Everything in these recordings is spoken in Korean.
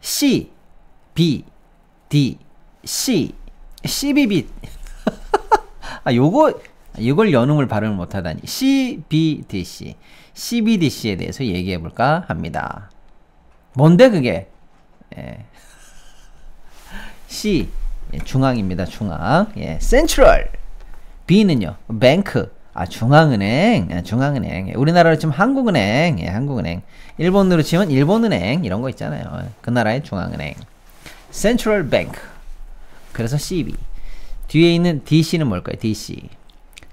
C, B, D, C. CBB. 아, 이걸 연음을 발음을 못하다니. CBDC. CBDC에 대해서 얘기해볼까 합니다. 뭔데 그게? 예. C, 중앙입니다. 중앙. 예. 센트럴. B는요, 뱅크. 아, 중앙은행. 예, 중앙은행. 우리나라로 치면 한국은행. 예, 한국은행. 일본으로 치면 일본은행. 이런 거 있잖아요. 그 나라의 중앙은행. 센트럴 뱅크. 그래서 CB. 뒤에 있는 DC는 뭘까요? DC.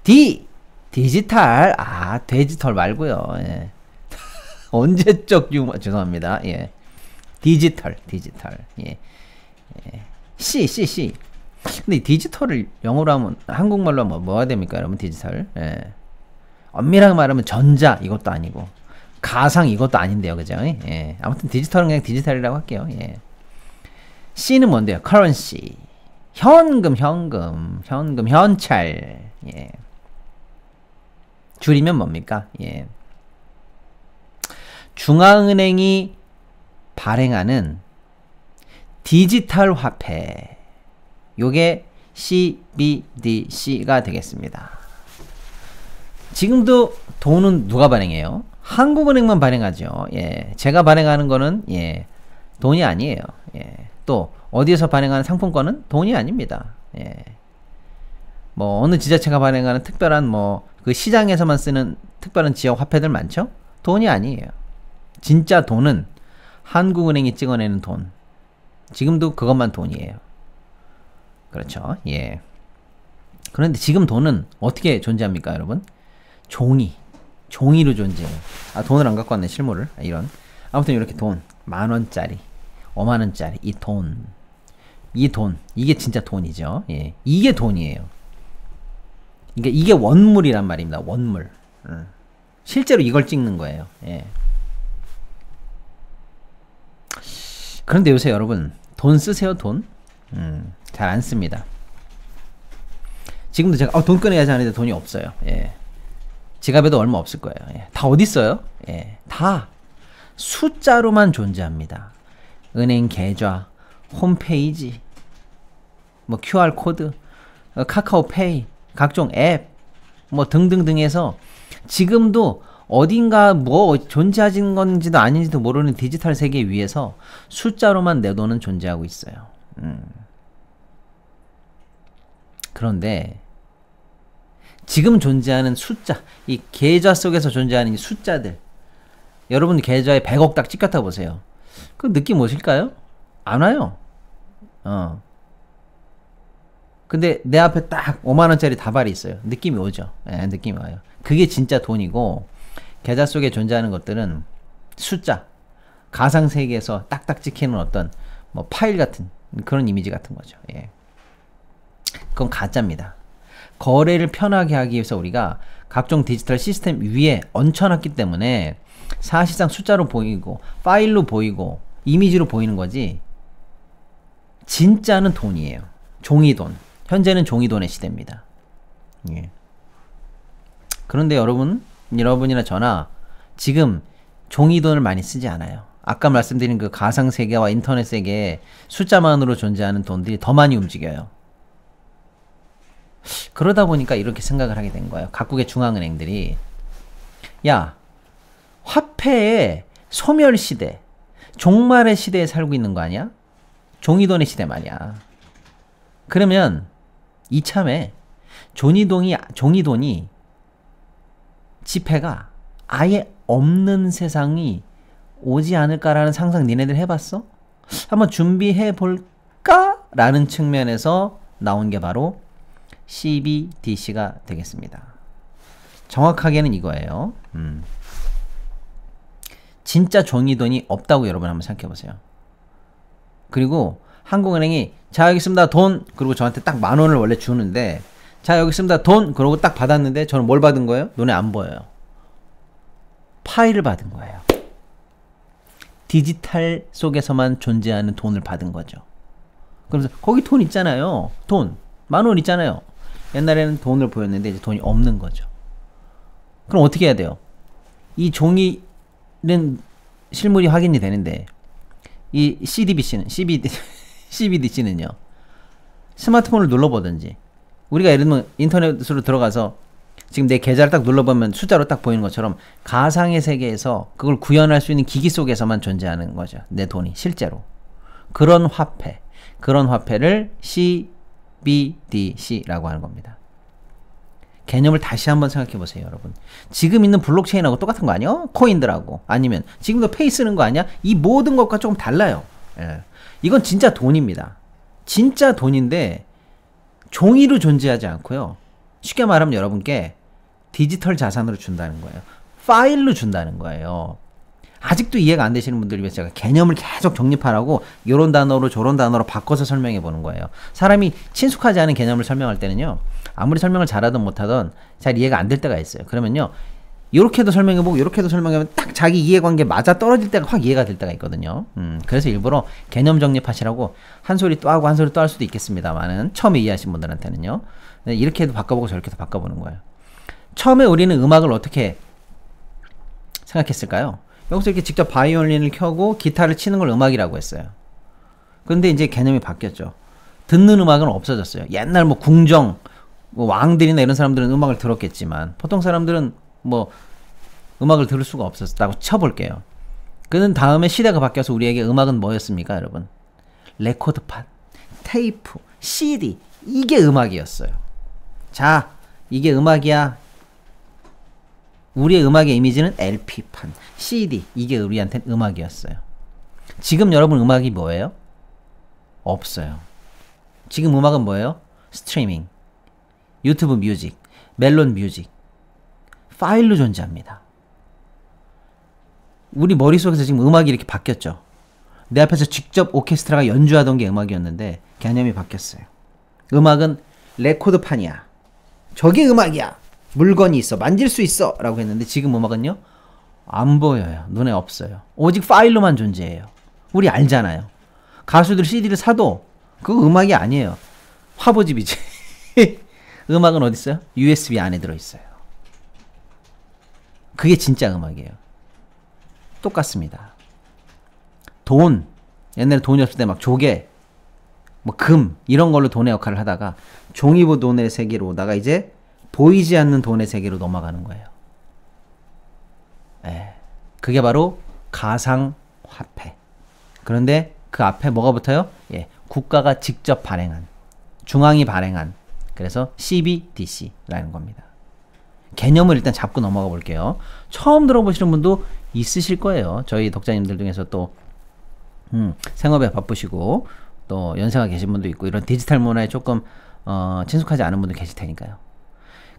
D! 디지털. 아, 디지털 말고요. 예. 언제적 유머. 죄송합니다. 예. 디지털. 예. 예. C. 근데 디지털을 영어로 하면, 한국말로 하면 뭐가 됩니까, 여러분? 디지털. 예. 엄밀하게 말하면 전자, 이것도 아니고, 가상, 이것도 아닌데요. 그죠? 예. 아무튼 디지털은 그냥 디지털이라고 할게요. 예. C는 뭔데요? currency. 현찰. 예. 줄이면 뭡니까? 예. 중앙은행이 발행하는 디지털 화폐. 요게 CBDC가 되겠습니다. 지금도 돈은 누가 발행해요? 한국은행만 발행하죠. 예. 제가 발행하는 거는, 예, 돈이 아니에요. 예. 또, 어디에서 발행하는 상품권은 돈이 아닙니다. 예. 뭐, 어느 지자체가 발행하는 특별한, 뭐, 그 시장에서만 쓰는 특별한 지역 화폐들 많죠? 돈이 아니에요. 진짜 돈은 한국은행이 찍어내는 돈. 지금도 그것만 돈이에요. 그렇죠. 예. 그런데 지금 돈은 어떻게 존재합니까, 여러분? 종이로 존재해요. 아, 돈을 안 갖고 왔네, 실물을. 아, 이런. 아무튼 이렇게 돈. 10,000원짜리, 50,000원짜리, 이 돈. 이게 진짜 돈이죠. 예. 이게 돈이에요. 그러니까 이게 원물이란 말입니다. 원물. 실제로 이걸 찍는 거예요. 예. 그런데 요새 여러분, 돈 쓰세요, 돈? 잘 안 씁니다. 지금도 제가 돈 꺼내야지 하는데 돈이 없어요. 예. 지갑에도 얼마 없을 거예요. 예. 다 어디 있어요? 예. 다 숫자로만 존재합니다. 은행 계좌, 홈페이지, 뭐 QR 코드, 카카오페이, 각종 앱, 뭐 등등등 해서 지금도 어딘가 뭐 존재하는 건지도 아닌지도 모르는 디지털 세계 위에서 숫자로만 내 돈은 존재하고 있어요. 그런데 지금 존재하는 숫자, 이 계좌 속에서 존재하는 이 숫자들, 여러분 계좌에 100억 딱 찍혔다 보세요. 그 느낌 오실까요? 안 와요. 근데 내 앞에 딱 5만원짜리 다발이 있어요. 느낌이 오죠. 예, 느낌이 와요. 그게 진짜 돈이고, 계좌 속에 존재하는 것들은 숫자, 가상세계에서 딱딱 찍히는 어떤 뭐 파일 같은 그런 이미지 같은 거죠. 예. 그건 가짜입니다. 거래를 편하게 하기 위해서 우리가 각종 디지털 시스템 위에 얹혀놨기 때문에 사실상 숫자로 보이고 파일로 보이고 이미지로 보이는 거지, 진짜는 돈이에요. 종이돈. 현재는 종이돈의 시대입니다. 예. 그런데 여러분이나 저나 지금 종이돈을 많이 쓰지 않아요. 아까 말씀드린 그 가상세계와 인터넷 세계에 숫자만으로 존재하는 돈들이 더 많이 움직여요. 그러다 보니까 이렇게 생각을 하게 된 거예요. 각국의 중앙은행들이, 야, 화폐의 소멸시대, 종말의 시대에 살고 있는 거 아니야? 종이돈의 시대 말이야. 그러면 이참에 종이돈이 지폐가 아예 없는 세상이 오지 않을까라는 상상 니네들 해봤어? 한번 준비해볼까? 라는 측면에서 나온 게 바로 CBDC가 되겠습니다. 정확하게는 이거예요. 진짜 종이돈이 없다고 여러분 한번 생각해보세요. 그리고 한국은행이 자 여기 있습니다 돈, 그리고 저한테 딱 10,000원을 원래 주는데, 자 여기 있습니다 돈, 그러고 딱 받았는데 저는 뭘 받은 거예요? 눈에 안 보여요. 파일을 받은 거예요. 디지털 속에서만 존재하는 돈을 받은 거죠. 그래서 거기 돈 있잖아요. 돈 10,000원 있잖아요. 옛날에는 돈을 보였는데 이제 돈이 없는 거죠. 그럼 어떻게 해야 돼요? 이 종이는 실물이 확인이 되는데 이 CDBC는 CBDC는요. 스마트폰을 눌러보든지 우리가 예를 들면 인터넷으로 들어가서 지금 내 계좌를 딱 눌러보면 숫자로 딱 보이는 것처럼 가상의 세계에서 그걸 구현할 수 있는 기기 속에서만 존재하는 거죠. 내 돈이 실제로. 그런 화폐를 CBDC라고 하는 겁니다. 개념을 다시 한번 생각해 보세요, 여러분. 지금 있는 블록체인하고 똑같은 거 아니야? 코인들하고. 아니면 지금도 페이 쓰는 거 아니야? 이 모든 것과 조금 달라요. 예. 이건 진짜 돈입니다. 진짜 돈인데 종이로 존재하지 않고요. 쉽게 말하면 여러분께 디지털 자산으로 준다는 거예요. 파일로 준다는 거예요. 아직도 이해가 안 되시는 분들을 위해서 제가 개념을 계속 정립하라고 이런 단어로 저런 단어로 바꿔서 설명해 보는 거예요. 사람이 친숙하지 않은 개념을 설명할 때는요. 아무리 설명을 잘하든 못하든 잘 이해가 안 될 때가 있어요. 그러면요. 이렇게도 설명해보고 이렇게도 설명하면 딱 자기 이해관계 맞아 떨어질 때가 확 이해가 될 때가 있거든요. 그래서 일부러 개념 정립하시라고 한 소리 또 하고 한 소리 또 할 수도 있겠습니다만은 처음에 이해하신 분들한테는요. 이렇게도 바꿔보고 저렇게도 바꿔보는 거예요. 처음에 우리는 음악을 어떻게 생각했을까요? 여기서 이렇게 직접 바이올린을 켜고 기타를 치는 걸 음악이라고 했어요. 그런데 이제 개념이 바뀌었죠. 듣는 음악은 없어졌어요. 옛날 뭐 궁정, 뭐 왕들이나 이런 사람들은 음악을 들었겠지만 보통 사람들은 뭐 음악을 들을 수가 없었다고 쳐볼게요. 그는 다음에 시대가 바뀌어서 우리에게 음악은 뭐였습니까, 여러분? 레코드판, 테이프, CD 이게 음악이었어요. 자, 이게 음악이야. 우리의 음악의 이미지는 LP판, CD 이게 우리한테는 음악이었어요. 지금 여러분 음악이 뭐예요? 없어요. 지금 음악은 뭐예요? 스트리밍, 유튜브 뮤직, 멜론 뮤직 파일로 존재합니다. 우리 머릿속에서 지금 음악이 이렇게 바뀌었죠. 내 앞에서 직접 오케스트라가 연주하던 게 음악이었는데 개념이 바뀌었어요. 음악은 레코드판이야. 저게 음악이야. 물건이 있어. 만질 수 있어. 라고 했는데 지금 음악은요. 안 보여요. 눈에 없어요. 오직 파일로만 존재해요. 우리 알잖아요. 가수들 CD를 사도 그거 음악이 아니에요. 화보집이지. 음악은 어디 있어요? USB 안에 들어있어요. 그게 진짜 음악이에요. 똑같습니다. 돈, 옛날에 돈이 없을 때 막 조개, 뭐 금 이런 걸로 돈의 역할을 하다가 종이보 돈의 세계로 오다가 이제 보이지 않는 돈의 세계로 넘어가는 거예요. 예, 그게 바로 가상화폐. 그런데 그 앞에 뭐가 붙어요? 예, 국가가 직접 발행한, 중앙이 발행한, 그래서 CBDC라는 겁니다. 개념을 일단 잡고 넘어가 볼게요. 처음 들어보시는 분도 있으실 거예요. 저희 독자님들 중에서 또 생업에 바쁘시고 또 연세가 계신 분도 있고 이런 디지털 문화에 조금 친숙하지 않은 분도 계실 테니까요.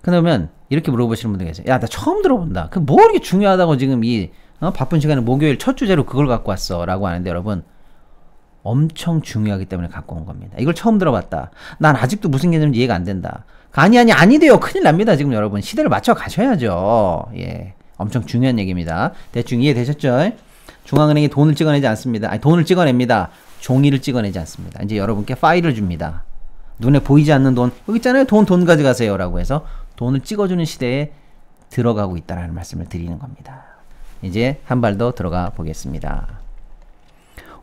그러면 이렇게 물어보시는 분들 계세요. 야, 나 처음 들어본다. 그 뭐 이렇게 중요하다고 지금 이 바쁜 시간에 목요일 첫 주제로 그걸 갖고 왔어 라고 하는데 여러분 엄청 중요하기 때문에 갖고 온 겁니다. 이걸 처음 들어봤다. 난 아직도 무슨 개념인지 이해가 안 된다. 아니돼요. 큰일 납니다. 지금 여러분 시대를 맞춰 가셔야죠. 예, 엄청 중요한 얘기입니다. 대충 이해되셨죠? 중앙은행이 돈을 찍어내지 않습니다. 아니, 돈을 찍어냅니다. 종이를 찍어내지 않습니다. 이제 여러분께 파일을 줍니다. 눈에 보이지 않는 돈, 여기 있잖아요. 돈 가져가세요 라고 해서 돈을 찍어주는 시대에 들어가고 있다는 말씀을 드리는 겁니다. 이제 한 발 더 들어가 보겠습니다.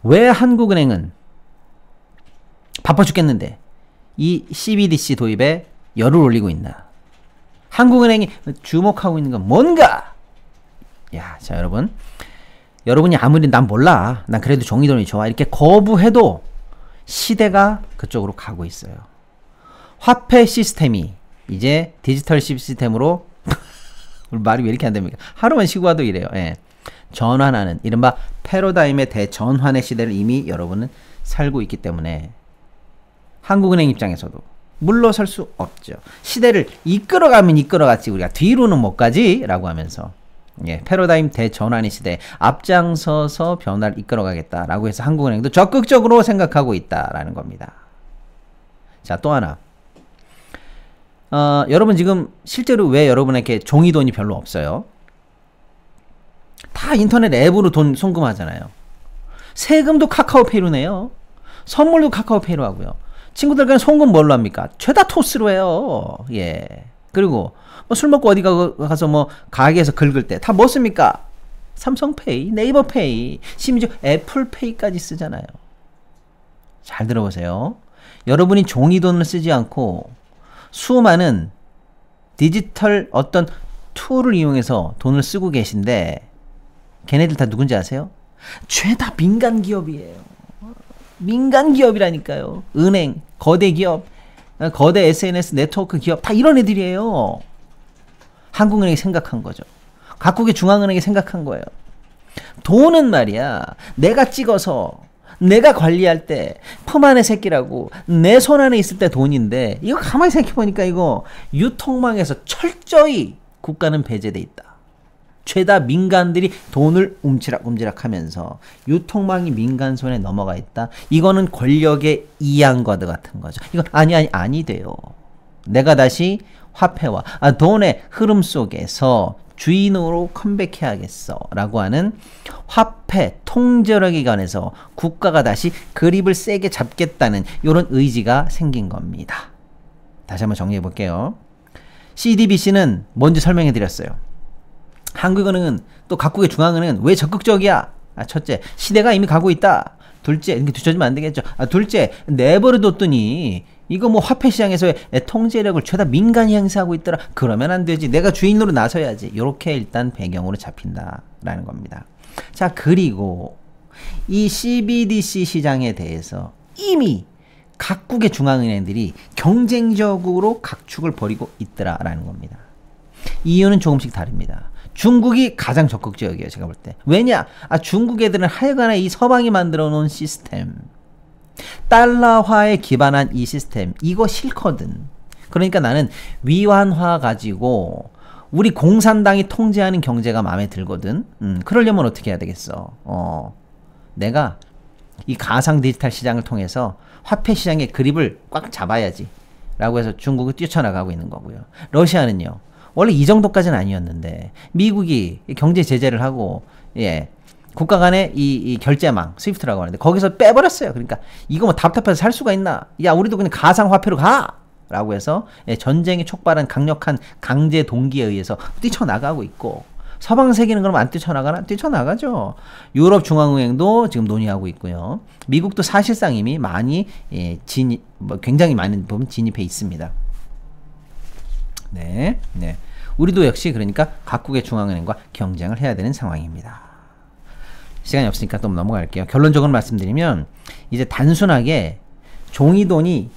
왜 한국은행은 바빠 죽겠는데 이 CBDC 도입에 열을 올리고 있나? 한국은행이 주목하고 있는 건 뭔가? 야, 자 여러분이 아무리 난 몰라, 난 그래도 종이돈이 좋아 이렇게 거부해도 시대가 그쪽으로 가고 있어요. 화폐 시스템이 이제 디지털 시스템으로 말이 왜 이렇게 안 됩니까? 하루만 쉬고 와도 이래요. 예. 전환하는 이른바 패러다임의 대전환의 시대를 이미 여러분은 살고 있기 때문에 한국은행 입장에서도 물러설 수 없죠. 시대를 이끌어가면 이끌어갔지 우리가 뒤로는 못 가지 라고 하면서 예, 패러다임 대전환의 시대에 앞장서서 변화를 이끌어가겠다라고 해서 한국은행도 적극적으로 생각하고 있다라는 겁니다. 자, 또 하나. 여러분 지금 실제로 왜 여러분에게 종이돈이 별로 없어요? 다 인터넷 앱으로 돈 송금하잖아요. 세금도 카카오페이로 내요. 선물도 카카오페이로 하고요. 친구들과는 송금 뭘로 합니까? 죄다 토스로 해요. 예. 그리고 뭐 술 먹고 어디 가서 뭐 가게에서 긁을 때 다 뭐 씁니까? 삼성페이, 네이버페이, 심지어 애플페이까지 쓰잖아요. 잘 들어보세요. 여러분이 종이돈을 쓰지 않고 수많은 디지털 어떤 툴을 이용해서 돈을 쓰고 계신데 걔네들 다 누군지 아세요? 죄다 민간 기업이에요. 민간 기업이라니까요. 은행, 거대 기업, 거대 SNS 네트워크 기업 다 이런 애들이에요. 한국은행이 생각한 거죠. 각국의 중앙은행이 생각한 거예요. 돈은 말이야 내가 찍어서 내가 관리할 때 품 안의 새끼라고 내 손 안에 있을 때 돈인데 이거 가만히 생각해보니까 이거 유통망에서 철저히 국가는 배제돼 있다. 죄다 민간들이 돈을 움치락움치락 하면서 유통망이 민간 손에 넘어가 있다. 이거는 권력의 이양과도 같은 거죠. 이건 아니 돼요. 내가 다시 화폐와 돈의 흐름 속에서 주인으로 컴백해야겠어 라고 하는 화폐 통제력에 관해서 국가가 다시 그립을 세게 잡겠다는 이런 의지가 생긴 겁니다. 다시 한번 정리해 볼게요. CDBC는 뭔지 설명해 드렸어요. 한국은행은 또 각국의 중앙은행은 왜 적극적이야? 첫째, 시대가 이미 가고 있다. 둘째, 이렇게 뒤쳐지면 안 되겠죠. 둘째, 내버려뒀더니 이거 뭐 화폐 시장에서의 통제력을 죄다 민간이 행사하고 있더라. 그러면 안 되지. 내가 주인으로 나서야지. 이렇게 일단 배경으로 잡힌다라는 겁니다. 자, 그리고 이 CBDC 시장에 대해서 이미 각국의 중앙은행들이 경쟁적으로 각축을 벌이고 있더라라는 겁니다. 이유는 조금씩 다릅니다. 중국이 가장 적극적이에요. 제가 볼 때. 왜냐? 중국 애들은 하여간에 이 서방이 만들어 놓은 시스템, 달러화에 기반한 이 시스템, 이거 싫거든. 그러니까 나는 위안화 가지고 우리 공산당이 통제하는 경제가 마음에 들거든. 그러려면 어떻게 해야 되겠어? 내가 이 가상 디지털 시장을 통해서 화폐 시장의 그립을 꽉 잡아야지 라고 해서 중국이 뛰쳐나가고 있는 거고요. 러시아는요, 원래 이 정도까지는 아니었는데 미국이 경제 제재를 하고 국가 간의 이 결제망 스위프트라고 하는데 거기서 빼버렸어요. 그러니까 이거 뭐 답답해서 살 수가 있나? 야, 우리도 그냥 가상화폐로 가! 라고 해서 전쟁이 촉발한 강력한 강제 동기에 의해서 뛰쳐나가고 있고, 서방 세계는 그럼 안 뛰쳐나가나? 뛰쳐나가죠. 유럽 중앙은행도 지금 논의하고 있고요. 미국도 사실상 이미 많이 굉장히 많은 부분 진입해 있습니다. 네. 우리도 역시 그러니까 각국의 중앙은행과 경쟁을 해야 되는 상황입니다. 시간이 없으니까 또 넘어갈게요. 결론적으로 말씀드리면 이제 단순하게 종이돈이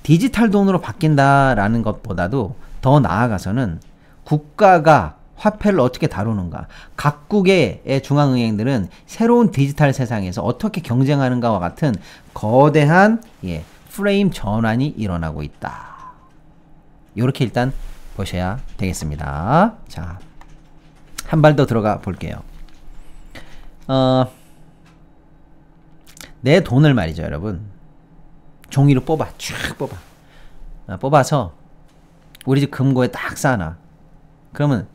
디지털 돈으로 바뀐다라는 것보다도 더 나아가서는 국가가 화폐를 어떻게 다루는가, 각국의 중앙은행들은 새로운 디지털 세상에서 어떻게 경쟁하는가와 같은 거대한 프레임 전환이 일어나고 있다. 이렇게 일단 보셔야 되겠습니다. 자, 한 발 더 들어가 볼게요. 내 돈을 말이죠, 여러분. 종이로 뽑아, 쭉 뽑아. 뽑아서 우리 집 금고에 딱 쌓아놔. 그러면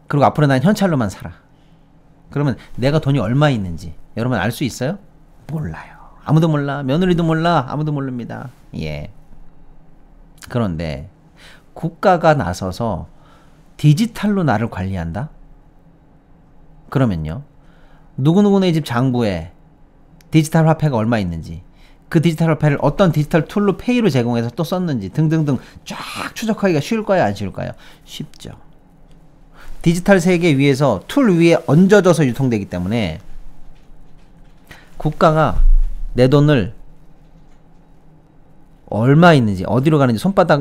그리고 앞으로 난 현찰로만 살아. 그러면 내가 돈이 얼마 있는지 여러분 알 수 있어요? 몰라요. 아무도 몰라. 며느리도 몰라. 아무도 모릅니다. 그런데 국가가 나서서 디지털로 나를 관리한다? 그러면요, 누구누구네 집 장부에 디지털 화폐가 얼마 있는지, 그 디지털 화폐를 어떤 디지털 툴로 페이로 제공해서 또 썼는지 등등등 쫙 추적하기가 쉬울까요? 안 쉬울까요? 쉽죠. 디지털 세계 위에서 툴 위에 얹어져서 유통되기 때문에 국가가 내 돈을 얼마 있는지, 어디로 가는지 손바닥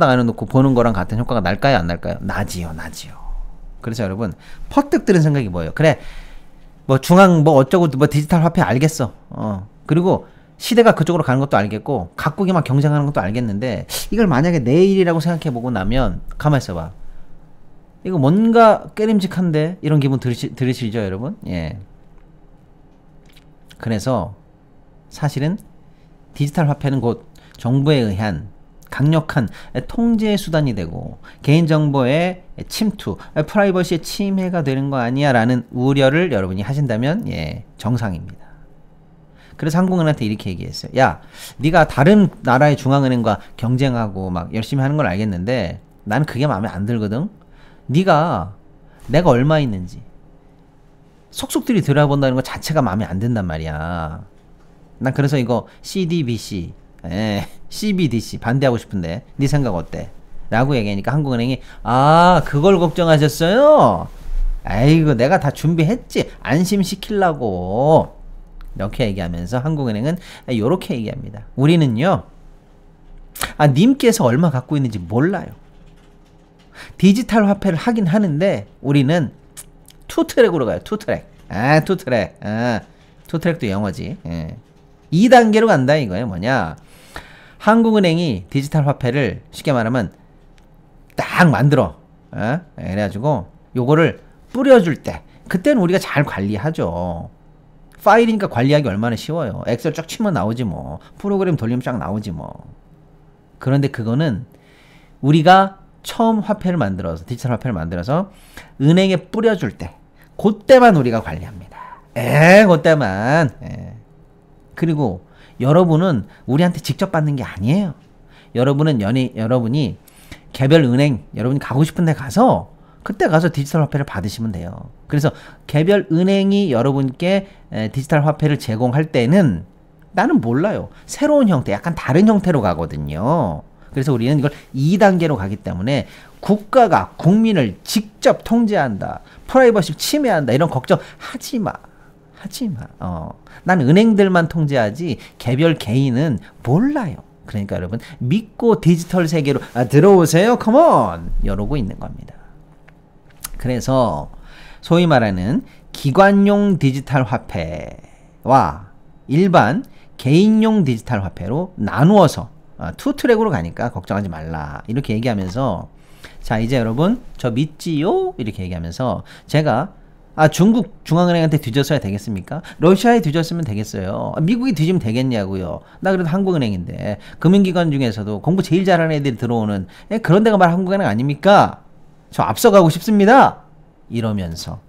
안에 놓고 보는 거랑 같은 효과가 날까요? 안 날까요? 나지요. 그래서 여러분, 퍼뜩 드는 생각이 뭐예요? 그래, 뭐 중앙 뭐 어쩌고 뭐 디지털 화폐 알겠어. 그리고 시대가 그쪽으로 가는 것도 알겠고 각국이 막 경쟁하는 것도 알겠는데, 이걸 만약에 내일이라고 생각해보고 나면 가만히 있어봐. 이거 뭔가 깨림직한데? 이런 기분 들으시죠, 여러분? 그래서 사실은 디지털 화폐는 곧 정부에 의한 강력한 통제 수단이 되고 개인정보의 침투, 프라이버시의 침해가 되는 거 아니야 라는 우려를 여러분이 하신다면 정상입니다. 그래서 한국은행한테 이렇게 얘기했어요. 야, 네가 다른 나라의 중앙은행과 경쟁하고 막 열심히 하는 걸 알겠는데 나는 그게 마음에 안 들거든. 네가 내가 얼마 있는지 속속들이 들여다본다는 것 자체가 마음에 안 든단 말이야. 난 그래서 이거 CDBC, CBDC 반대하고 싶은데 네 생각 어때? 라고 얘기하니까 한국은행이 아 그걸 걱정하셨어요? 아이고 내가 다 준비했지 안심시키려고 이렇게 얘기하면서 한국은행은 요렇게 얘기합니다. 우리는요 님께서 얼마 갖고 있는지 몰라요. 디지털 화폐를 하긴 하는데 우리는 투트랙으로 가요. 투트랙. 투트랙. 투트랙도 영어지. 2단계로 간다 이거예요. 뭐냐? 한국은행이 디지털 화폐를 쉽게 말하면 딱 만들어. 그래가지고 요거를 뿌려줄 때 그때는 우리가 잘 관리하죠. 파일이니까 관리하기 얼마나 쉬워요. 엑셀 쫙 치면 나오지 뭐. 프로그램 돌리면 쫙 나오지 뭐. 그런데 그거는 우리가 처음 화폐를 만들어서 디지털 화폐를 만들어서 은행에 뿌려줄 때 그때만 우리가 관리합니다. 그때만. 그리고 여러분은 우리한테 직접 받는 게 아니에요. 여러분이 개별 은행 여러분이 가고 싶은 데 가서 그때 가서 디지털 화폐를 받으시면 돼요. 그래서 개별 은행이 여러분께 디지털 화폐를 제공할 때는 나는 몰라요. 새로운 형태, 약간 다른 형태로 가거든요. 그래서 우리는 이걸 2단계로 가기 때문에 국가가 국민을 직접 통제한다. 프라이버시 침해한다. 이런 걱정 하지 마. 난 은행들만 통제하지 개별 개인은 몰라요. 그러니까 여러분 믿고 디지털 세계로 들어오세요. 컴온! 이러고 있는 겁니다. 그래서 소위 말하는 기관용 디지털 화폐와 일반 개인용 디지털 화폐로 나누어서 투 트랙으로 가니까 걱정하지 말라 이렇게 얘기하면서 자 이제 여러분 저 믿지요? 이렇게 얘기하면서 제가 중국 중앙은행한테 뒤졌어야 되겠습니까? 러시아에 뒤졌으면 되겠어요. 미국이 뒤지면 되겠냐고요. 나 그래도 한국은행인데 금융기관 중에서도 공부 제일 잘하는 애들이 들어오는 그런 데가 말 한국은행 아닙니까? 저 앞서가고 싶습니다. 이러면서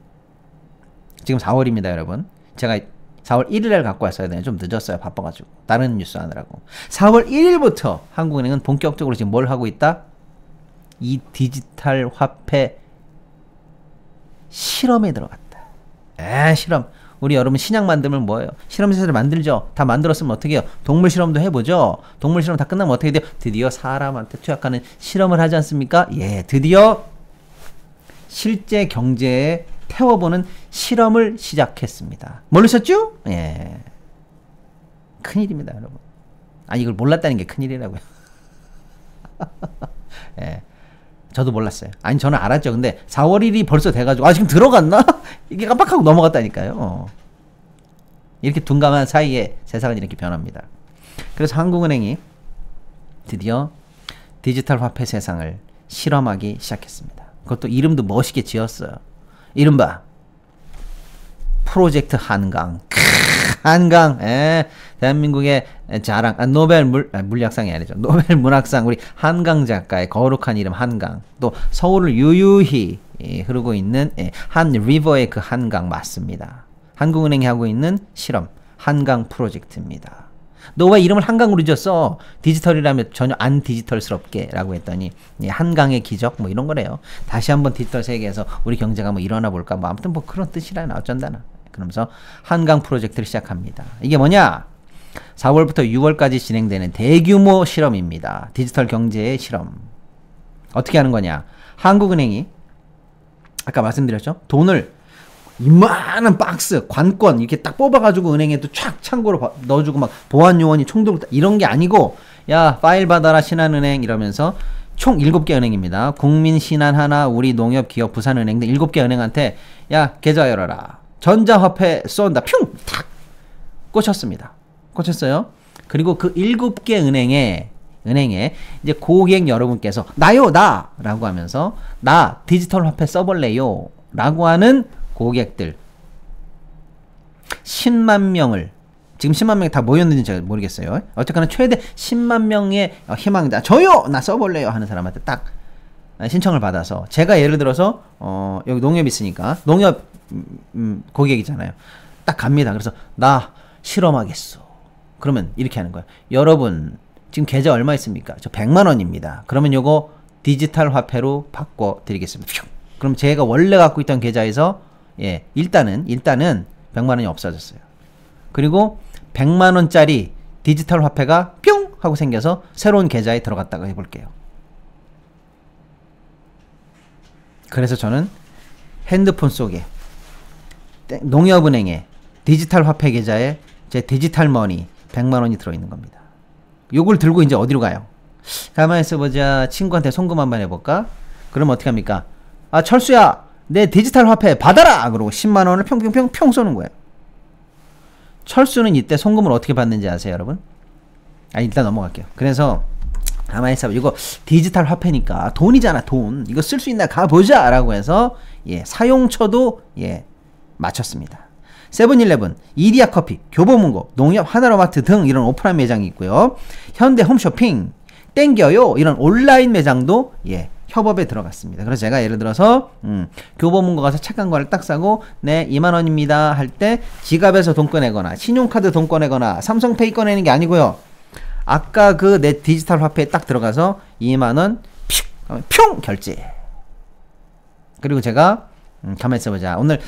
지금 4월입니다 여러분. 제가 4월 1일에 갖고 왔어야 되는데 좀 늦었어요. 바빠가지고 다른 뉴스 하느라고. 4월 1일부터 한국은행은 본격적으로 지금 뭘 하고 있다? 이 디지털 화폐 실험에 들어갔다. 실험. 우리 여러분 신약 만들면 뭐예요? 실험실을 만들죠. 다 만들었으면 어떻게 해요? 동물 실험도 해보죠. 동물 실험 다 끝나면 어떻게 돼요? 드디어 사람한테 투약하는 실험을 하지 않습니까? 예, 드디어 실제 경제에 태워보는 실험을 시작했습니다. 모르셨죠? 예. 큰일입니다, 여러분. 이걸 몰랐다는 게 큰일이라고요. 예. 저도 몰랐어요. 저는 알았죠. 근데 4월 1일이 벌써 돼가지고 지금 들어갔나? 이게 깜빡하고 넘어갔다니까요. 이렇게 둔감한 사이에 세상은 이렇게 변합니다. 그래서 한국은행이 드디어 디지털 화폐 세상을 실험하기 시작했습니다. 그것도 이름도 멋있게 지었어요. 이른바 프로젝트 한강. 한강. 대한민국의 자랑. 노벨 물리학상이 아니죠. 노벨 문학상 우리 한강 작가의 거룩한 이름 한강. 또 서울을 유유히 흐르고 있는 한 리버의 그 한강 맞습니다. 한국은행이 하고 있는 실험 한강 프로젝트입니다. 너 왜 이름을 한강으로 지었어? 디지털이라면 전혀 안 디지털스럽게 라고 했더니 한강의 기적 뭐 이런 거래요. 다시 한번 디지털 세계에서 우리 경제가 뭐 일어나 볼까 뭐 아무튼 뭐 그런 뜻이라나 어쩐다나. 그러면서 한강 프로젝트를 시작합니다. 이게 뭐냐? 4월부터 6월까지 진행되는 대규모 실험입니다. 디지털 경제의 실험. 어떻게 하는 거냐? 한국은행이 아까 말씀드렸죠? 돈을 이만한 박스, 관권 이렇게 딱 뽑아가지고 은행에 또 촥 창고로 넣어주고 막 보안 요원이 총들고 이런 게 아니고 야 파일 받아라 신한은행 이러면서 총 7개 은행입니다. 국민, 신한, 하나, 우리, 농협, 기업, 부산은행 등 7개 은행한테 야 계좌 열어라. 전자화폐 쏜다. 퓨! 탁! 꽂혔습니다. 꽂혔어요. 그리고 그 7개 은행에 이제 고객 여러분께서 나요 나! 라고 하면서 나 디지털 화폐 써볼래요 라고 하는 고객들 10만 명을 지금 10만 명이 다 모였는지 제가 모르겠어요. 어쨌거나 최대 10만 명의 희망자 저요! 나 써볼래요 하는 사람한테 딱 신청을 받아서 제가 예를 들어서 여기 농협 있으니까 농협 고객이잖아요. 딱 갑니다. 그래서 나 실험하겠어. 그러면 이렇게 하는 거예요. 여러분 지금 계좌 얼마 있습니까? 저 100만 원입니다. 그러면 요거 디지털 화폐로 바꿔 드리겠습니다. 그럼 제가 원래 갖고 있던 계좌에서 예, 일단은 100만 원이 없어졌어요. 그리고 100만 원짜리 디지털 화폐가 뿅 하고 생겨서 새로운 계좌에 들어갔다고 해볼게요. 그래서 저는 핸드폰 속에 농협은행에 디지털 화폐 계좌에 제 디지털 머니 100만 원이 들어있는 겁니다. 요걸 들고 이제 어디로 가요? 가만히 있어보자. 친구한테 송금 한번 해볼까? 그럼 어떻게 합니까? 아, 철수야, 내 디지털 화폐 받아라! 그러고 10만 원을 평평평 평 쏘는 거예요. 철수는 이때 송금을 어떻게 받는지 아세요, 여러분? 아, 일단 넘어갈게요. 그래서 가만히 있어봐. 이거 디지털 화폐니까 돈이잖아, 돈. 이거 쓸 수 있나 가보자! 라고 해서 예, 사용처도 예, 맞췄습니다. 세븐일레븐, 이디야 커피, 교보문고, 농협, 하나로마트 등 이런 오프라인 매장이 있고요. 현대 홈쇼핑, 땡겨요 이런 온라인 매장도 예, 협업에 들어갔습니다. 그래서 제가 예를 들어서 교보문고 가서 책 한 권을 딱 사고 네 2만원입니다 할 때 지갑에서 돈 꺼내거나 신용카드 돈 꺼내거나 삼성페이 꺼내는 게 아니고요. 아까 그 내 디지털 화폐에 딱 들어가서 2만원 평 결제. 그리고 제가 가만히 있어보자. 오늘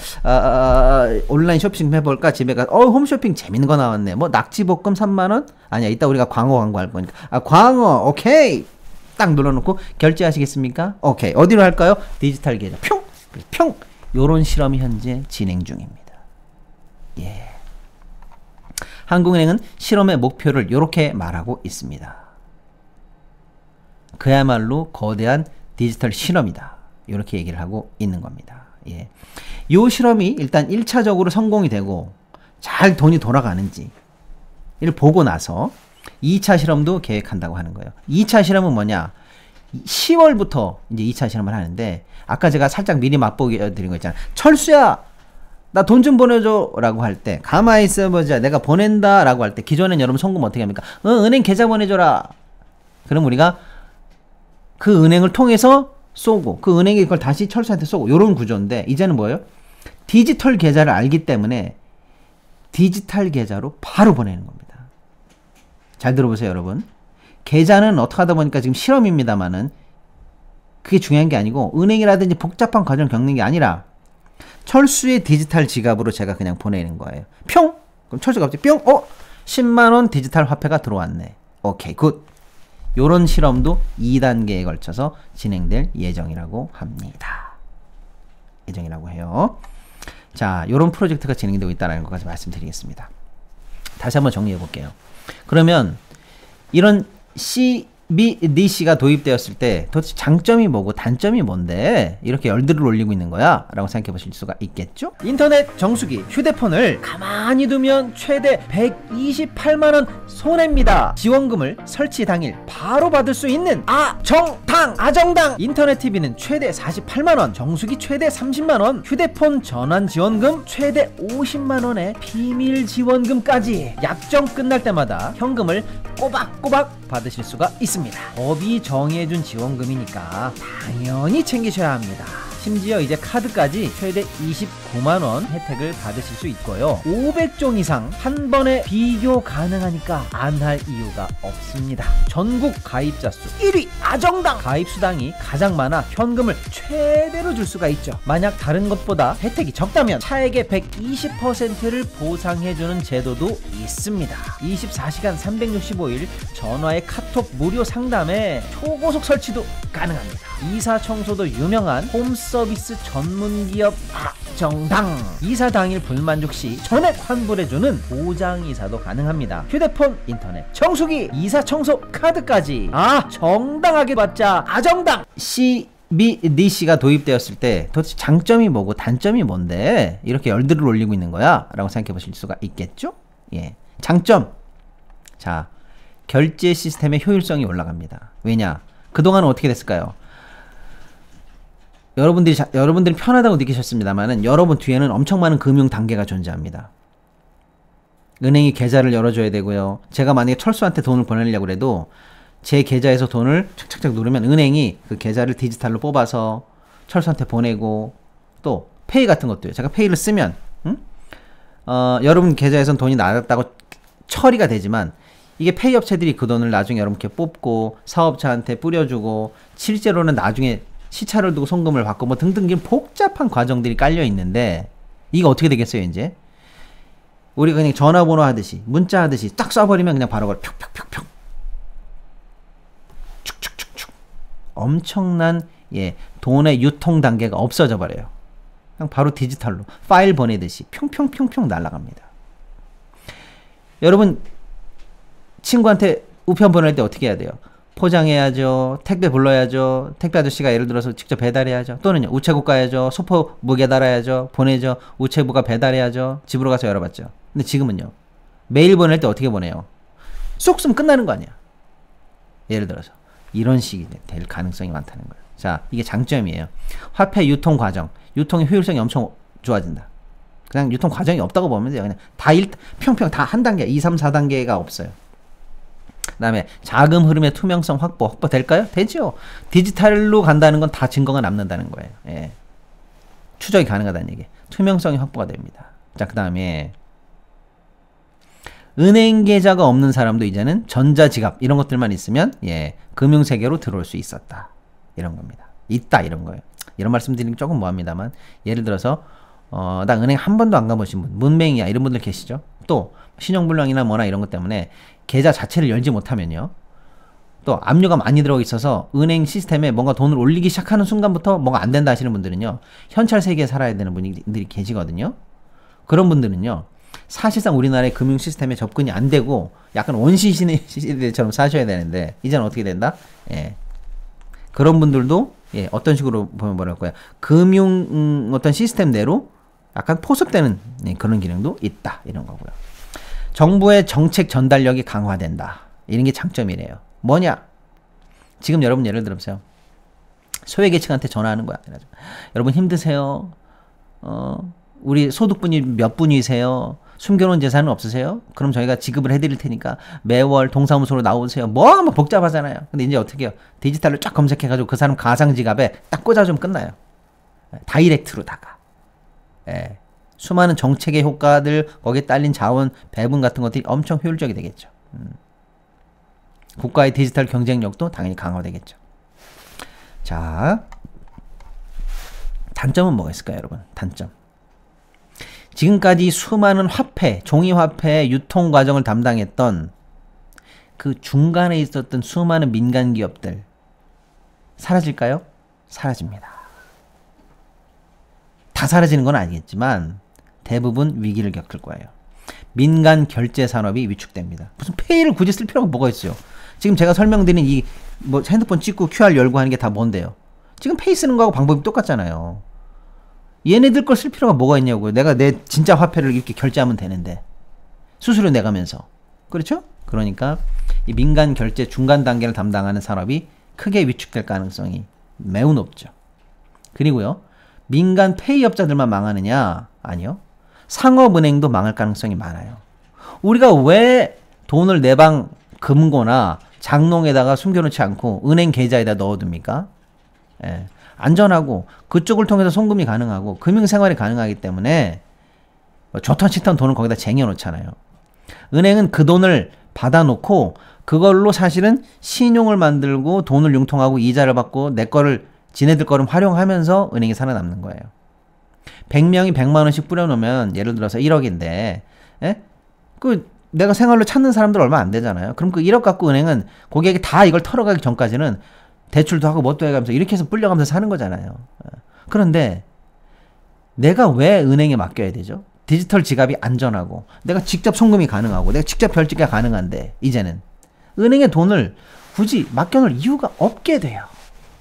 온라인 쇼핑 해볼까? 집에 가서 홈쇼핑 재밌는 거 나왔네. 뭐 낙지볶음 3만원? 아니야, 이따 우리가 광어 광고할 거니까. 아, 광어 오케이 딱 눌러놓고 결제하시겠습니까? 오케이. 어디로 할까요? 디지털 계좌 평 요런 실험이 현재 진행 중입니다. 예. 한국은행은 실험의 목표를 이렇게 말하고 있습니다. 그야말로 거대한 디지털 실험이다. 이렇게 얘기를 하고 있는 겁니다. 예. 요 실험이 일단 1차적으로 성공이 되고 잘 돈이 돌아가는지 이를 보고 나서 2차 실험도 계획한다고 하는 거예요. 2차 실험은 뭐냐? 10월부터 이제 2차 실험을 하는데 아까 제가 살짝 미리 맛보기 드린 거 있잖아요. 철수야, 나 돈 좀 보내줘 라고 할 때 가만히 있어보자. 내가 보낸다 라고 할 때 기존엔 여러분 송금 어떻게 합니까? 은행 계좌 보내줘라. 그럼 우리가 그 은행을 통해서 쏘고 그 은행이 그걸 다시 철수한테 쏘고 요런 구조인데 이제는 뭐예요? 디지털 계좌를 알기 때문에 디지털 계좌로 바로 보내는 겁니다. 잘 들어보세요, 여러분. 계좌는 어떻게 하다 보니까 지금 실험입니다만은 그게 중요한 게 아니고 은행이라든지 복잡한 과정을 겪는 게 아니라 철수의 디지털 지갑으로 제가 그냥 보내는 거예요. 평! 그럼 철수가 갑자기 뿅! 10만원 디지털 화폐가 들어왔네. 오케이, 굿. 요런 실험도 2단계에 걸쳐서 진행될 예정이라고 합니다. 예정이라고 해요. 자, 요런 프로젝트가 진행되고 있다는 것까지 말씀드리겠습니다. 다시 한번 정리해 볼게요. 그러면 이런 CBDC가 도입되었을 때 도대체 장점이 뭐고 단점이 뭔데 이렇게 열들을 올리고 있는 거야? 라고 생각해 보실 수가 있겠죠? 인터넷 정수기 휴대폰을 가만히 두면 최대 128만원 손해입니다. 지원금을 설치 당일 바로 받을 수 있는 아정당 인터넷 TV는 최대 48만원, 정수기 최대 30만원, 휴대폰 전환 지원금 최대 50만원의 비밀 지원금까지 약정 끝날 때마다 현금을 꼬박꼬박 받으실 수가 있습니다. 법이 정해준 지원금이니까 당연히 챙기셔야 합니다. 심지어 이제 카드까지 최대 29만원 혜택을 받으실 수 있고요. 500종 이상 한 번에 비교 가능하니까 안 할 이유가 없습니다. 전국 가입자 수 1위 아정당! 가입 수당이 가장 많아 현금을 최대로 줄 수가 있죠. 만약 다른 것보다 혜택이 적다면 차액의 120%를 보상해주는 제도도 있습니다. 24시간 365일 전화의 카톡 무료 상담에 초고속 설치도 가능합니다. 이사 청소도 유명한 홈서비스 전문기업 아정당. 이사 당일 불만족 시 전액 환불해주는 보장이사도 가능합니다. 휴대폰, 인터넷, 정수기, 이사 청소 카드까지 정당하게 받자 아정당. CBDC가 도입되었을 때 도대체 장점이 뭐고 단점이 뭔데 이렇게 열들을 올리고 있는 거야? 라고 생각해 보실 수가 있겠죠? 예. 장점. 자, 결제 시스템의 효율성이 올라갑니다. 왜냐? 그동안은 어떻게 됐을까요? 여러분들이 편하다고 느끼셨습니다만은 여러분 뒤에는 엄청 많은 금융 단계가 존재합니다. 은행이 계좌를 열어줘야 되고요. 제가 만약에 철수한테 돈을 보내려고 해도 제 계좌에서 돈을 착착착 누르면 은행이 그 계좌를 디지털로 뽑아서 철수한테 보내고 또 페이 같은 것도요. 제가 페이를 쓰면 여러분 계좌에선 돈이 나갔다고 처리가 되지만 이게 페이 업체들이 그 돈을 나중에 여러분께 뽑고 사업자한테 뿌려주고 실제로는 나중에 시차를 두고 송금을 받고 뭐 등등 복잡한 과정들이 깔려 있는데 이거 어떻게 되겠어요 이제? 우리가 그냥 전화번호 하듯이 문자 하듯이 딱 쏴버리면 그냥 바로 펴펴펴펴 축축축축 엄청난 돈의 유통 단계가 없어져 버려요. 그냥 바로 디지털로 파일 보내듯이 평평평평 날아갑니다. 여러분 친구한테 우편 보낼 때 어떻게 해야 돼요? 포장해야죠. 택배 불러야죠. 택배 아저씨가 예를 들어서 직접 배달해야죠. 또는요 우체국 가야죠. 소포 무게 달아야죠. 보내죠. 우체부가 배달해야죠. 집으로 가서 열어봤죠. 근데 지금은요 메일 보낼 때 어떻게 보내요? 쏙 쓰면 끝나는 거 아니야. 예를 들어서 이런 식이 될 가능성이 많다는 거예요. 자, 이게 장점이에요. 화폐 유통 과정, 유통의 효율성이 엄청 좋아진다. 그냥 유통 과정이 없다고 보면 돼요. 그냥 다 평평 다 한 단계, 2, 3, 4단계가 없어요. 그 다음에 자금 흐름의 투명성 확보될까요? 되죠. 디지털로 간다는 건 다 증거가 남는다는 거예요. 예. 추적이 가능하다는 얘기. 투명성이 확보가 됩니다. 자, 그 다음에 은행 계좌가 없는 사람도 이제는 전자지갑 이런 것들만 있으면 금융세계로 들어올 수 있었다. 이런 겁니다. 있다 이런 거예요. 이런 말씀 드리는 조금 뭐합니다만 예를 들어서 나 은행 한 번도 안 가보신 분, 문맹이야 이런 분들 계시죠? 또 신용불량이나 뭐나 이런 것 때문에 계좌 자체를 열지 못하면요. 또 압류가 많이 들어가 있어서 은행 시스템에 뭔가 돈을 올리기 시작하는 순간부터 뭔가 안 된다 하시는 분들은요. 현찰 세계에 살아야 되는 분들이 계시거든요. 그런 분들은요. 사실상 우리나라의 금융 시스템에 접근이 안 되고 약간 원시 시대처럼 사셔야 되는데 이제는 어떻게 된다? 그런 분들도 어떤 식으로 보면 뭐랄까요? 금융 어떤 시스템 내로 약간 포섭되는 그런 기능도 있다. 이런 거고요. 정부의 정책 전달력이 강화된다. 이런 게 장점이래요. 뭐냐? 지금 여러분 예를 들어보세요. 소외계층한테 전화하는 거야. 여러분 힘드세요? 우리 소득분이 몇 분이세요? 숨겨놓은 재산은 없으세요? 그럼 저희가 지급을 해드릴 테니까 매월 동사무소로 나오세요. 뭐 복잡하잖아요. 근데 이제 어떻게 해요? 디지털로 쫙 검색해가지고 그 사람 가상지갑에 딱 꽂아주면 끝나요. 다이렉트로다가. 수많은 정책의 효과들, 거기에 딸린 자원 배분 같은 것들이 엄청 효율적이 되겠죠. 국가의 디지털 경쟁력도 당연히 강화되겠죠. 자, 단점은 뭐가 있을까요, 여러분? 단점. 지금까지 수많은 화폐, 종이화폐의 유통 과정을 담당했던 그 중간에 있었던 수많은 민간 기업들 사라질까요? 사라집니다. 다 사라지는 건 아니겠지만 대부분 위기를 겪을 거예요. 민간 결제 산업이 위축됩니다. 무슨 페이를 굳이 쓸 필요가 뭐가 있어요? 지금 제가 설명드린 이 뭐 핸드폰 찍고 QR 열고 하는 게 다 뭔데요? 지금 페이 쓰는 거하고 방법이 똑같잖아요. 얘네들 걸 쓸 필요가 뭐가 있냐고요. 내가 내 진짜 화폐를 이렇게 결제하면 되는데 수수료 내가면서. 그렇죠? 그러니까 이 민간 결제 중간 단계를 담당하는 산업이 크게 위축될 가능성이 매우 높죠. 그리고요. 민간 페이업자들만 망하느냐? 아니요. 상업은행도 망할 가능성이 많아요. 우리가 왜 돈을 내 방 금고나 장롱에다가 숨겨놓지 않고 은행 계좌에다 넣어둡니까? 안전하고 그쪽을 통해서 송금이 가능하고 금융생활이 가능하기 때문에 좋던 치던 돈을 거기다 쟁여놓잖아요. 은행은 그 돈을 받아놓고 그걸로 사실은 신용을 만들고 돈을 융통하고 이자를 받고 내 거를 지네들 거를 활용하면서 은행이 살아남는 거예요. 100명이 100만 원씩 뿌려놓으면 예를 들어서 1억인데 그 내가 생활로 찾는 사람들 얼마 안 되잖아요. 그럼 그 1억 갖고 은행은 고객이 다 이걸 털어가기 전까지는 대출도 하고 뭣도 해가면서 이렇게 해서 불려가면서 사는 거잖아요. 그런데 내가 왜 은행에 맡겨야 되죠? 디지털 지갑이 안전하고 내가 직접 송금이 가능하고 내가 직접 결제가 가능한데 이제는 은행에 돈을 굳이 맡겨놓을 이유가 없게 돼요.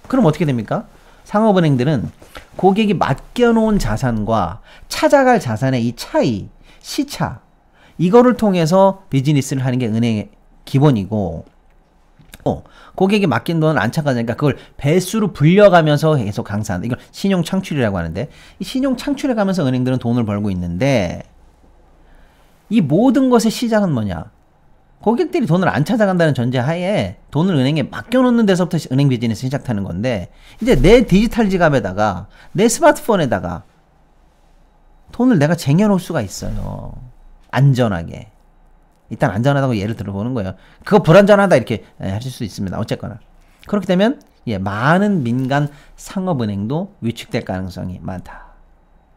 그럼 어떻게 됩니까? 상업은행들은 고객이 맡겨놓은 자산과 찾아갈 자산의 이 차이, 시차 이거를 통해서 비즈니스를 하는 게 은행의 기본이고 고객이 맡긴 돈을 안 찾아가니까 그걸 배수로 불려가면서 계속 강사한다. 이걸 신용 창출이라고 하는데 이 신용 창출해 가면서 은행들은 돈을 벌고 있는데 이 모든 것의 시작은 뭐냐? 고객들이 돈을 안 찾아간다는 전제 하에 돈을 은행에 맡겨놓는 데서부터 은행 비즈니스 시작하는 건데 이제 내 디지털 지갑에다가 내 스마트폰에다가 돈을 내가 쟁여놓을 수가 있어요. 안전하게. 일단 안전하다고 예를 들어보는 거예요. 그거 불안전하다 이렇게 하실 수 있습니다. 어쨌거나. 그렇게 되면 예, 많은 민간 상업은행도 위축될 가능성이 많다.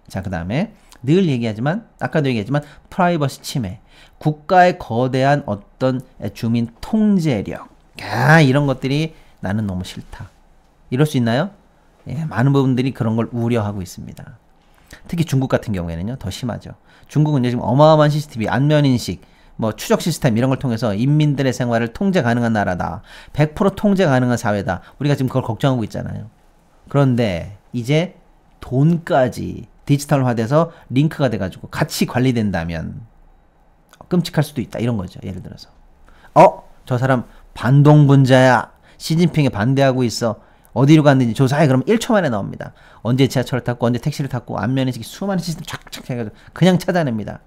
자, 그 다음에 늘 얘기하지만, 아까도 얘기했지만 프라이버시 침해, 국가의 거대한 어떤 주민 통제력, 이런 것들이 나는 너무 싫다. 이럴 수 있나요? 예, 많은 부분들이 그런 걸 우려하고 있습니다. 특히 중국 같은 경우에는요, 더 심하죠. 중국은 지금 어마어마한 CCTV, 안면인식, 뭐 추적 시스템 이런 걸 통해서 인민들의 생활을 통제 가능한 나라다. 100% 통제 가능한 사회다. 우리가 지금 그걸 걱정하고 있잖아요. 그런데 이제 돈까지 디지털화돼서 링크가 돼가지고 같이 관리된다면 끔찍할 수도 있다. 이런 거죠. 예를 들어서 저 사람 반동분자야. 시진핑에 반대하고 있어. 어디로 갔는지 조사해. 그러면 1초 만에 나옵니다. 언제 지하철을 탔고 언제 택시를 탔고 안면인식 수많은 시스템 촥촥 해가지고 그냥 찾아냅니다.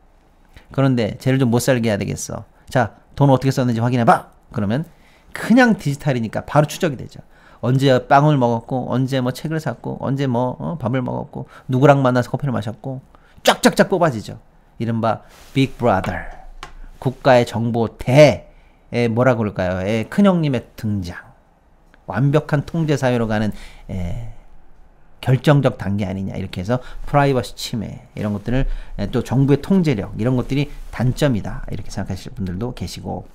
그런데 쟤를 좀 못 살게 해야 되겠어. 자, 돈 어떻게 썼는지 확인해봐. 그러면 그냥 디지털이니까 바로 추적이 되죠. 언제 빵을 먹었고 언제 뭐 책을 샀고 언제 뭐 밥을 먹었고 누구랑 만나서 커피를 마셨고 쫙쫙쫙 뽑아지죠. 이른바 빅 브라더, 국가의 정보대에 뭐라 그럴까요? 큰형님의 등장. 완벽한 통제 사회로 가는 결정적 단계 아니냐. 이렇게 해서 프라이버시 침해 이런 것들을 또 정부의 통제력 이런 것들이 단점이다. 이렇게 생각하실 분들도 계시고,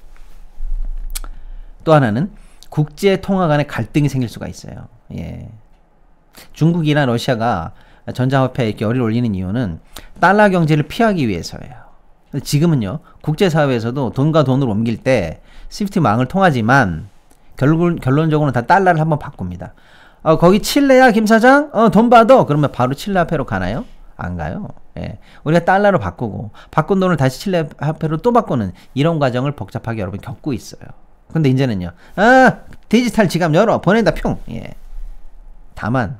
또 하나는 국제 통화 간의 갈등이 생길 수가 있어요. 예. 중국이나 러시아가 전자화폐에 이렇게 열을 올리는 이유는 달러 경제를 피하기 위해서예요. 지금은요, 국제사회에서도 돈과 돈을 옮길 때 스위프트 망을 통하지만 결론적으로는 다 달러를 한번 바꿉니다. 거기 칠레야 김 사장? 돈 받아. 그러면 바로 칠레 화폐로 가나요? 안 가요. 예. 우리가 달러로 바꾸고 바꾼 돈을 다시 칠레 화폐로 또 바꾸는 이런 과정을 복잡하게 여러분 겪고 있어요. 근데 이제는요, 디지털 지갑 열어 보낸다 평. 예. 다만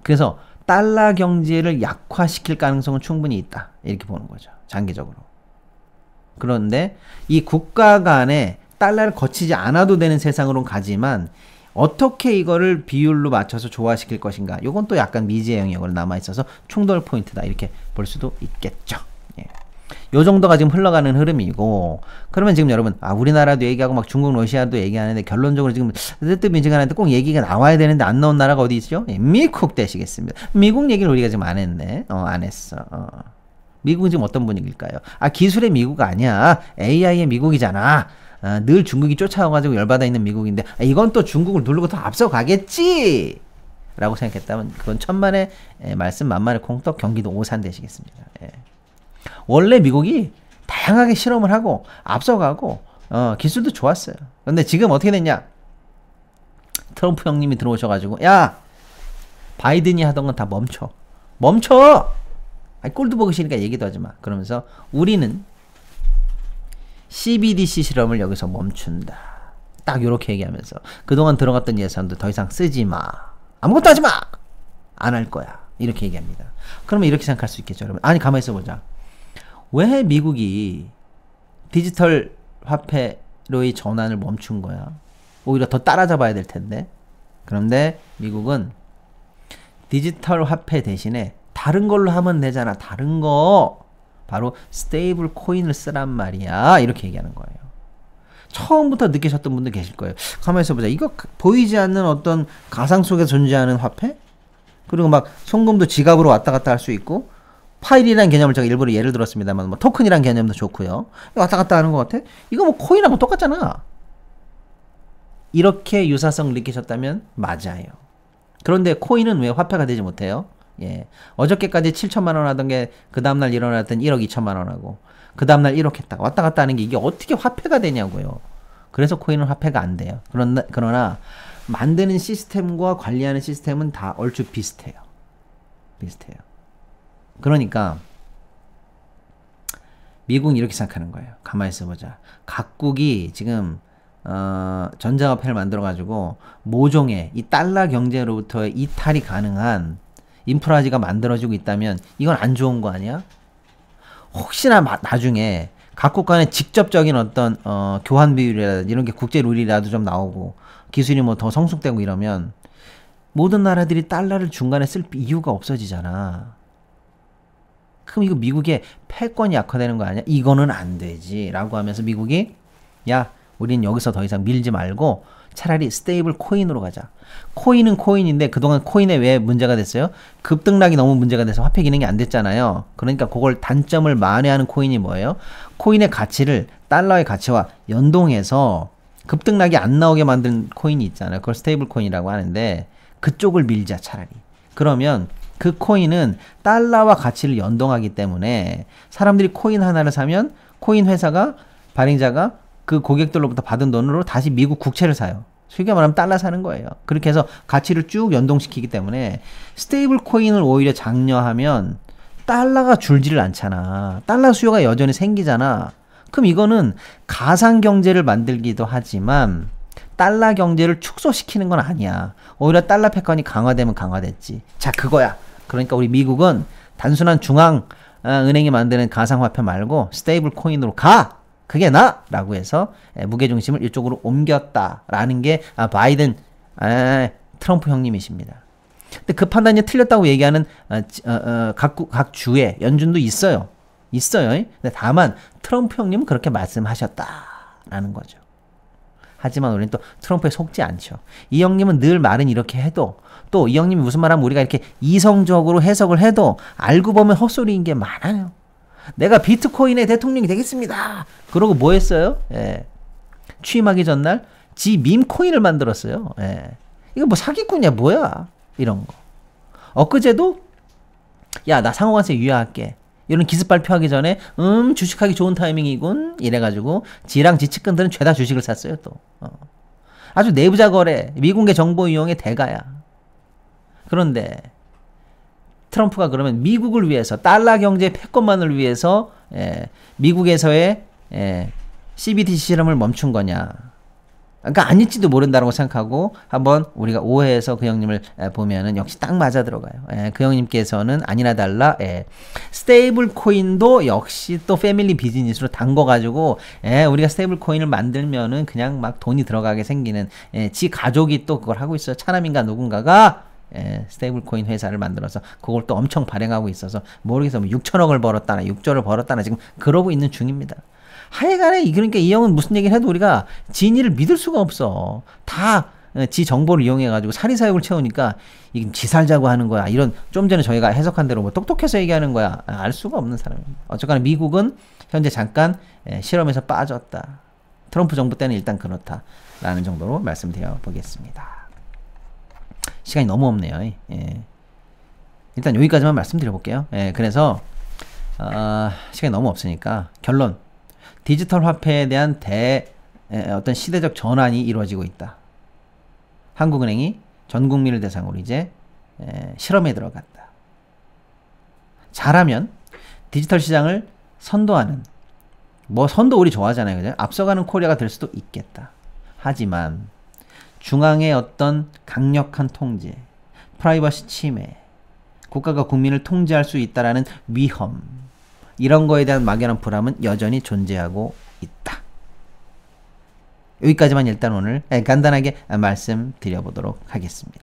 그래서 달러 경제를 약화시킬 가능성은 충분히 있다. 이렇게 보는 거죠. 장기적으로. 그런데 이 국가 간에 달러를 거치지 않아도 되는 세상으로 가지만 어떻게 이거를 비율로 맞춰서 조화시킬 것인가, 요건 또 약간 미지의 영역으로 남아있어서 충돌 포인트다. 이렇게 볼 수도 있겠죠. 예. 요 정도가 지금 흘러가는 흐름이고, 그러면 지금 여러분, 우리나라도 얘기하고 막 중국, 러시아도 얘기하는데 결론적으로 지금 뜨뜻미지근한데 꼭 얘기가 나와야 되는데 안 나온 나라가 어디 있죠? 예, 미국 되시겠습니다. 미국 얘기를 우리가 지금 안 했네. 안 했어. 미국은 지금 어떤 분위기일까요? 기술의 미국 아니야. AI의 미국이잖아. 늘 중국이 쫓아와가지고 열받아 있는 미국인데 이건 또 중국을 누르고 더 앞서가겠지 라고 생각했다면 그건 천만의 말씀 만만의 콩떡. 경기도 오산 되시겠습니다. 예. 원래 미국이 다양하게 실험을 하고 앞서가고 기술도 좋았어요. 근데 지금 어떻게 됐냐, 트럼프 형님이 들어오셔가지고 야, 바이든이 하던 건 다 멈춰. 꼴도 보기 싫으니까 얘기도 하지마. 그러면서 우리는 CBDC 실험을 여기서 멈춘다. 딱 요렇게 얘기하면서 그동안 들어갔던 예산도 더 이상 쓰지 마. 아무것도 하지 마. 안 할 거야. 이렇게 얘기합니다. 그러면 이렇게 생각할 수 있겠죠, 여러분. 아니, 가만히 있어보자. 왜 미국이 디지털 화폐로의 전환을 멈춘 거야? 오히려 더 따라잡아야 될 텐데. 그런데 미국은 디지털 화폐 대신에 다른 걸로 하면 되잖아. 다른 거. 바로 스테이블 코인을 쓰란 말이야. 이렇게 얘기하는 거예요. 처음부터 느끼셨던 분들 계실 거예요. 가만히 있어보자. 이거 보이지 않는 어떤 가상 속에 존재하는 화폐? 그리고 막 송금도 지갑으로 왔다 갔다 할 수 있고, 파일이라는 개념을 제가 일부러 예를 들었습니다만 뭐 토큰이라는 개념도 좋고요. 왔다 갔다 하는 것 같아? 이거 뭐 코인하고 똑같잖아. 이렇게 유사성을 느끼셨다면 맞아요. 그런데 코인은 왜 화폐가 되지 못해요? 예. 어저께까지 7천만 원 하던 게 그 다음날 일어났던 1억 2천만 원 하고 그 다음날 1억 했다가 왔다 갔다 하는 게 이게 어떻게 화폐가 되냐고요. 그래서 코인은 화폐가 안 돼요. 그러나 만드는 시스템과 관리하는 시스템은 다 얼추 비슷해요. 그러니까 미국은 이렇게 생각하는 거예요. 가만히 있어보자. 각국이 지금 전자화폐를 만들어가지고 모종의 이 달러 경제로부터의 이탈이 가능한 인프라지가 만들어지고 있다면 이건 안 좋은 거 아니야? 혹시나 나중에 각국 간의 직접적인 어떤 교환 비율이라든지 이런 게 국제 룰이라도 좀 나오고 기술이 뭐 더 성숙되고 이러면 모든 나라들이 달러를 중간에 쓸 이유가 없어지잖아. 그럼 이거 미국의 패권이 약화되는 거 아니야? 이거는 안 되지 라고 하면서 미국이 야, 우린 여기서 더 이상 밀지 말고 차라리 스테이블 코인으로 가자. 코인은 코인인데 그동안 코인에 왜 문제가 됐어요? 급등락이 너무 문제가 돼서 화폐 기능이 안 됐잖아요. 그러니까 그걸 단점을 만회하는 코인이 뭐예요? 코인의 가치를 달러의 가치와 연동해서 급등락이 안 나오게 만든 코인이 있잖아요. 그걸 스테이블 코인이라고 하는데 그쪽을 밀자 차라리. 그러면 그 코인은 달러와 가치를 연동하기 때문에 사람들이 코인 하나를 사면 코인 회사가 발행자가 그 고객들로부터 받은 돈으로 다시 미국 국채를 사요. 쉽게 말하면 달러 사는 거예요. 그렇게 해서 가치를 쭉 연동시키기 때문에 스테이블 코인을 오히려 장려하면 달러가 줄지를 않잖아. 달러 수요가 여전히 생기잖아. 그럼 이거는 가상 경제를 만들기도 하지만 달러 경제를 축소시키는 건 아니야. 오히려 달러 패권이 강화되면 강화됐지. 자, 그거야. 그러니까 우리 미국은 단순한 중앙 은행이 만드는 가상화폐 말고 스테이블 코인으로 가! 그게 나! 라고 해서 무게중심을 이쪽으로 옮겼다라는 게 바이든 트럼프 형님이십니다. 근데 그 판단이 틀렸다고 얘기하는 각 주의 연준도 있어요. 근데 다만 트럼프 형님은 그렇게 말씀하셨다라는 거죠. 하지만 우리는 또 트럼프에 속지 않죠. 이 형님은 늘 말은 이렇게 해도 또 이 형님이 무슨 말하면 우리가 이렇게 이성적으로 해석을 해도 알고 보면 헛소리인 게 많아요. 내가 비트코인의 대통령이 되겠습니다. 그러고 뭐 했어요? 취임하기 전날 지 밈코인을 만들었어요. 이거 뭐 사기꾼이야 뭐야 이런 거. 엊그제도 야 나 상호관세 유예할게. 이런 기습 발표하기 전에 주식하기 좋은 타이밍이군 이래가지고 지랑 지 측근들은 죄다 주식을 샀어요 또. 아주 내부자 거래 미공개 정보 이용의 대가야. 그런데 트럼프가 그러면 미국을 위해서 달러 경제 패권만을 위해서 미국에서의 CBDC 실험을 멈춘 거냐. 그러니까 아닐지도 모른다고 생각하고 한번 우리가 오해해서 그 형님을 보면은 역시 딱 맞아 들어가요. 그 형님께서는 아니나 달라 스테이블 코인도 역시 또 패밀리 비즈니스로 담궈가지고 우리가 스테이블 코인을 만들면은 그냥 막 돈이 들어가게 생기는 지 가족이 또 그걸 하고 있어요. 차남인가 누군가가 스테이블 코인 회사를 만들어서 그걸 또 엄청 발행하고 있어서 모르겠어 뭐 6천억을 벌었다나 6조를 벌었다나 지금 그러고 있는 중입니다. 하여간에 그러니까 이 형은 무슨 얘기를 해도 우리가 진위를 믿을 수가 없어. 다 지 정보를 이용해가지고 사리사욕을 채우니까 이게 지 살자고 하는 거야. 이런 좀 전에 저희가 해석한 대로 뭐 똑똑해서 얘기하는 거야. 알 수가 없는 사람입니다. 어쨌거나 미국은 현재 잠깐 실험에서 빠졌다. 트럼프 정부 때는 일단 그렇다라는 정도로 말씀드려 보겠습니다. 시간이 너무 없네요. 일단 여기까지만 말씀드려 볼게요. 그래서 시간이 너무 없으니까 결론. 디지털 화폐에 대한 어떤 시대적 전환이 이루어지고 있다. 한국은행이 전 국민을 대상으로 이제 실험에 들어갔다. 잘하면 디지털 시장을 선도하는 뭐 선도 우리 좋아하잖아요. 그죠? 앞서가는 코리아가 될 수도 있겠다. 하지만 중앙의 어떤 강력한 통제, 프라이버시 침해, 국가가 국민을 통제할 수 있다라는 위험, 이런 거에 대한 막연한 불안은 여전히 존재하고 있다. 여기까지만 일단 오늘 간단하게 말씀드려보도록 하겠습니다.